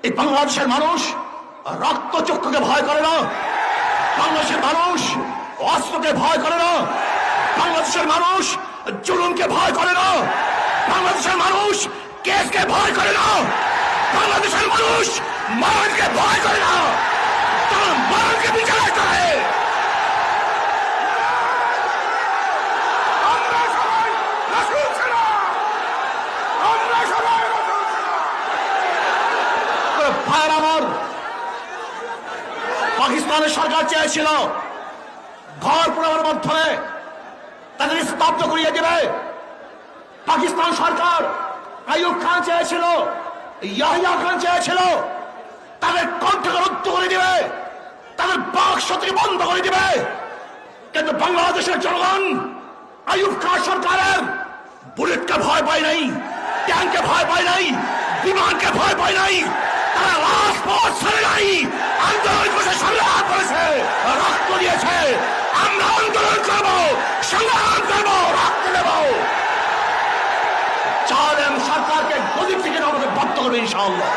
এই বাংলাদেশের মানুষ রক্তচক্ষুকে ভয় করে না, বাংলাদেশের মানুষ অস্ত্রকে ভয় করে না, বাংলাদেশের মানুষ জুলুমকে ভয় করে না, বাংলাদেশের মানুষ কেসকে ভয় করে না, বাংলাদেশের মানুষ মরণকে ভয় করে না, তারা মরণকে বিচার করে। পাকিস্তানের সরকার চেয়েছিল ঘর পুরানোর মাধ্যমে তাদের স্তব্ধ করিয়ে দেবে। পাকিস্তান সরকার আইয়ুব খান চেয়েছিল, ইয়াহিয়া খান চেয়েছিল তাদের কণ্ঠকে রুদ্ধ করে দিবে, তাদের বাক শক্তি বন্ধ করে দিবে। কিন্তু বাংলাদেশের জনগণ আইয়ুব খান সরকারের বুলেটকে ভয় পায় নাই, ট্যাঙ্ককে ভয় পায় নাই, বিমানকে ভয় পায় নাই, তারা রাজপথ ছেড়ে নাই, আন্দোলন করে সংগ্রাম করেছে, রক্ত দিয়েছে। আমরা আন্দোলন করবো, সংগ্রাম করবো, রক্ত দেব, জালেম সরকারকে গদি থেকে আমাদের বাধ্য করবে ইনশাআল্লাহ।